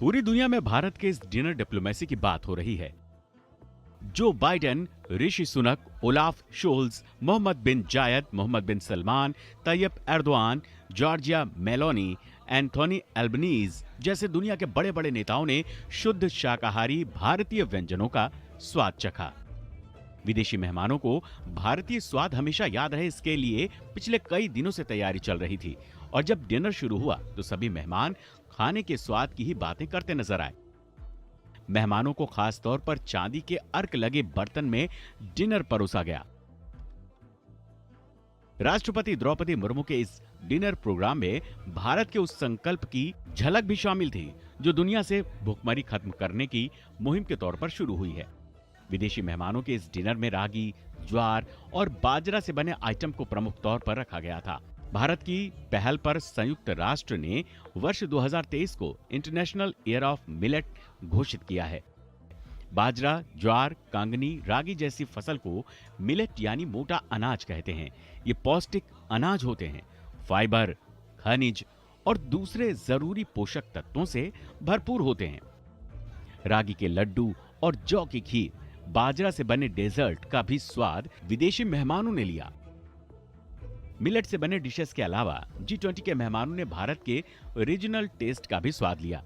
पूरी दुनिया में भारत के इस डिनर डिप्लोमेसी की बात हो रही है। Joe Biden, Rishi Sunak, Olaf Scholz, Mohammed bin Zayed, Mohammed bin Salman, Tayyip Erdogan, Giorgia Meloni, Anthony Albanese जैसे दुनिया के बड़े बड़े नेताओं ने शुद्ध शाकाहारी भारतीय व्यंजनों का स्वाद चखा। विदेशी मेहमानों को भारतीय स्वाद हमेशा याद रहे, इसके लिए पिछले कई दिनों से तैयारी चल रही थी और जब डिनर शुरू हुआ तो सभी मेहमान खाने के स्वाद की ही बातें करते नजर आए। मेहमानों को खास तौर पर चांदी के अर्क लगे बर्तन में डिनर परोसा गया। राष्ट्रपति द्रौपदी मुर्मू के इस डिनर प्रोग्राम में भारत के उस संकल्प की झलक भी शामिल थी जो दुनिया से भूखमरी खत्म करने की मुहिम के तौर पर शुरू हुई है। विदेशी मेहमानों के इस डिनर में रागी, ज्वार और बाजरा से बने आइटम को प्रमुख तौर पर रखा गया था। भारत की पहल पर संयुक्त राष्ट्र ने वर्ष 2023 को इंटरनेशनल ईयर ऑफ मिलेट घोषित किया है। बाजरा, ज्वार, कांगनी, रागी जैसी फसल को मिलेट यानी मोटा अनाज कहते हैं। ये पौष्टिक अनाज होते हैं। फाइबर, खनिज और दूसरे जरूरी पोषक तत्वों से भरपूर होते हैं। रागी के लड्डू और जौ की खीर, बाजरा से बने डेजर्ट का भी स्वाद विदेशी मेहमानों ने लिया। मिलेट से बने डिशेस के अलावा G20 के मेहमानों ने भारत के रीजनल टेस्ट का भी स्वाद लिया।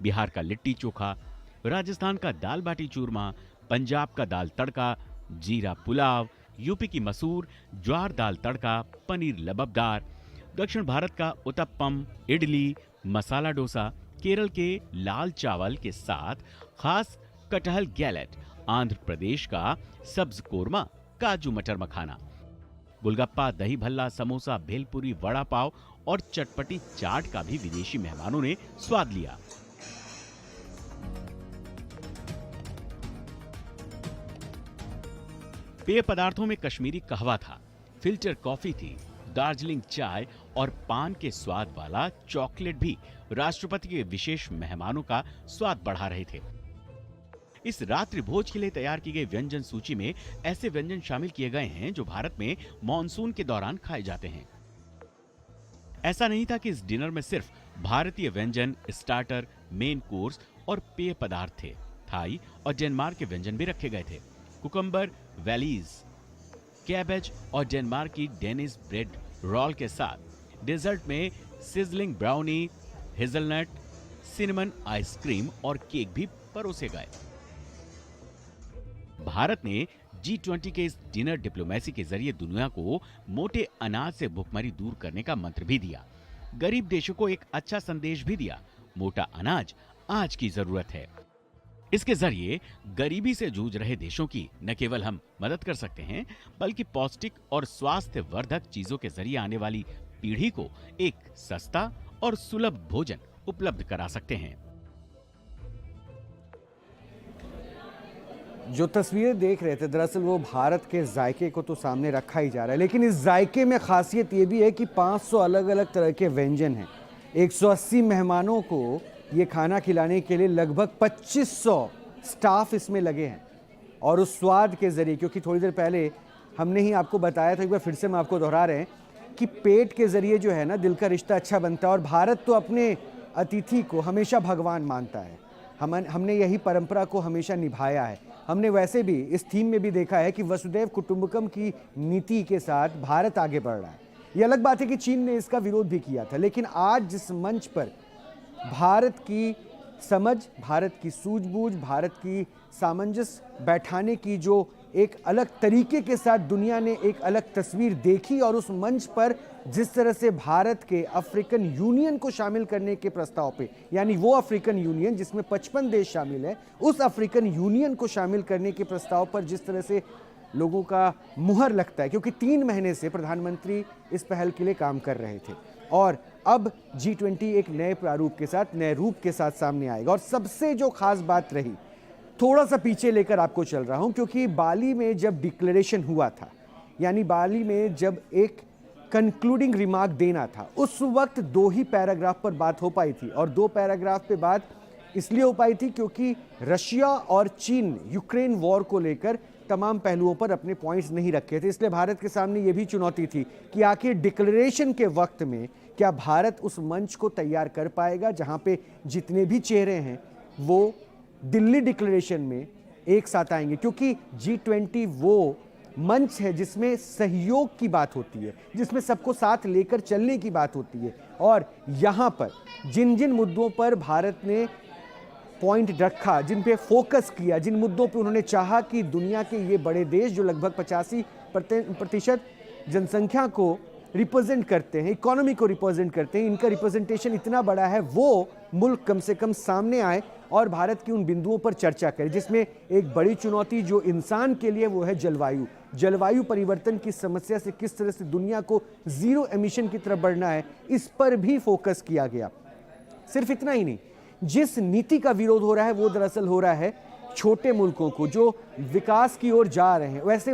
बिहार का लिट्टी चोखा, राजस्थान का दाल बाटी चूरमा, पंजाब का दाल तड़का, जीरा पुलाव, यूपी की मसूर, ज्वार दाल तड़का, पनीर लबबदार, दक्षिण भारत का उत्तपम, इडली, मसाला डोसा, केरल के लाल चावल के साथ खास कटहल गैलेट, आंध्र प्रदेश का सब्ज कोरमा, काजू मटर मखाना, गोलगप्पा, दही भल्ला, समोसा, भेलपुरी, वड़ा पाव और चटपटी चाट का भी विदेशी मेहमानों ने स्वाद लिया। पेय पदार्थों में कश्मीरी कहवा था, फिल्टर कॉफी थी, दार्जिलिंग चाय और पान के स्वाद वाला चॉकलेट भी राष्ट्रपति के विशेष मेहमानों का स्वाद बढ़ा रहे थे। इस रात्रि भोज के लिए तैयार की गई व्यंजन सूची में ऐसे व्यंजन शामिल किए गए हैं जो भारत में मॉनसून के दौरान खाए जाते हैं। ऐसा नहीं था कि इस डिनर में सिर्फ भारतीय व्यंजन, स्टार्टर, मेन कोर्स और पेय पदार्थ थे। थाई और डेनमार्क के व्यंजन भी रखे गए थे। कुकम्बर वैलीज, कैबेज और डेनमार्क की डेनिस ब्रेड रोल के साथ डेजर्ट में sizzling brownie, hazelnut, cinnamon ice cream और केक भी परोसे गए। भारत ने G20 के इस डिनर डिप्लोमेसी के जरिए दुनिया को मोटे अनाज से भुखमरी दूर करने का मंत्र भी दिया। गरीब देशों को एक अच्छा संदेश भी दिया। मोटा अनाज आज की जरूरत है। इसके जरिए गरीबी से जूझ रहे देशों की न केवल हम मदद कर सकते हैं, बल्कि पौष्टिक और स्वास्थ्य वर्धक चीजों के जरिए आने वाली पीढ़ी को एक सस्ता और सुलभ भोजन उपलब्ध करा सकते हैं। जो तस्वीरें देख रहे थे दरअसल वो भारत के जायके को तो सामने रखा ही जा रहा है, लेकिन इस जायके में खासियत ये भी है कि 500 अलग अलग तरह के व्यंजन हैं। 180 मेहमानों को ये खाना खिलाने के लिए लगभग 2500 स्टाफ इसमें लगे हैं। और उस स्वाद के ज़रिए, क्योंकि थोड़ी देर पहले हमने ही आपको बताया था, एक बार फिर से हम आपको दोहरा रहे हैं कि पेट के ज़रिए जो है ना दिल का रिश्ता अच्छा बनता है। और भारत तो अपने अतिथि को हमेशा भगवान मानता है। हमने यही परंपरा को हमेशा निभाया है। हमने वैसे भी इस थीम में भी देखा है कि वसुधैव कुटुंबकम की नीति के साथ भारत आगे बढ़ रहा है। ये अलग बात है कि चीन ने इसका विरोध भी किया था, लेकिन आज जिस मंच पर भारत की समझ, भारत की सूझबूझ, भारत की सामंजस्य बैठाने की जो एक अलग तरीके के साथ दुनिया ने एक अलग तस्वीर देखी, और उस मंच पर जिस तरह से भारत के अफ्रीकन यूनियन को शामिल करने के प्रस्ताव पे, यानी वो अफ्रीकन यूनियन जिसमें 55 देश शामिल है, उस अफ्रीकन यूनियन को शामिल करने के प्रस्ताव पर जिस तरह से लोगों का मुहर लगता है, क्योंकि 3 महीने से प्रधानमंत्री इस पहल के लिए काम कर रहे थे और अब G20 एक नए प्रारूप के साथ, नए रूप के साथ सामने आएगा। और सबसे जो खास बात रही, थोड़ा सा पीछे लेकर आपको चल रहा हूं, क्योंकि बाली में जब डिक्लेरेशन हुआ था, यानी बाली में जब एक कंक्लूडिंग रिमार्क देना था, उस वक्त 2 ही पैराग्राफ पर बात हो पाई थी। और 2 पैराग्राफ पे बात इसलिए हो पाई थी क्योंकि रशिया और चीन ने यूक्रेन वॉर को लेकर तमाम पहलुओं पर अपने पॉइंट्स नहीं रखे थे। इसलिए भारत के सामने ये भी चुनौती थी कि आखिर डिक्लेरेशन के वक्त में क्या भारत उस मंच को तैयार कर पाएगा जहां पे जितने भी चेहरे हैं वो दिल्ली डिक्लेरेशन में एक साथ आएंगे? क्योंकि G20 वो मंच है जिसमें सहयोग की बात होती है, जिसमें सबको साथ लेकर चलने की बात होती है। और यहां पर जिन जिन मुद्दों पर भारत ने पॉइंट रखा, जिन पे फोकस किया, जिन मुद्दों पे उन्होंने चाहा कि दुनिया के ये बड़े देश जो लगभग 85% जनसंख्या को रिप्रेजेंट करते हैं, इकोनॉमी को रिप्रेजेंट करते हैं, इनका रिप्रेजेंटेशन इतना बड़ा है, वो मुल्क कम से कम सामने आए और भारत की उन बिंदुओं पर चर्चा करें, जिसमें एक बड़ी चुनौती जो इंसान के लिए वो है जलवायु परिवर्तन की समस्या से किस तरह से दुनिया को जीरो एमिशन की तरफ बढ़ना है, इस पर भी फोकस किया गया। सिर्फ इतना ही नहीं, जिस नीति का विरोध हो रहा है वो दरअसल हो रहा है छोटे मुल्कों को जो विकास की ओर जा रहे हैं, वैसे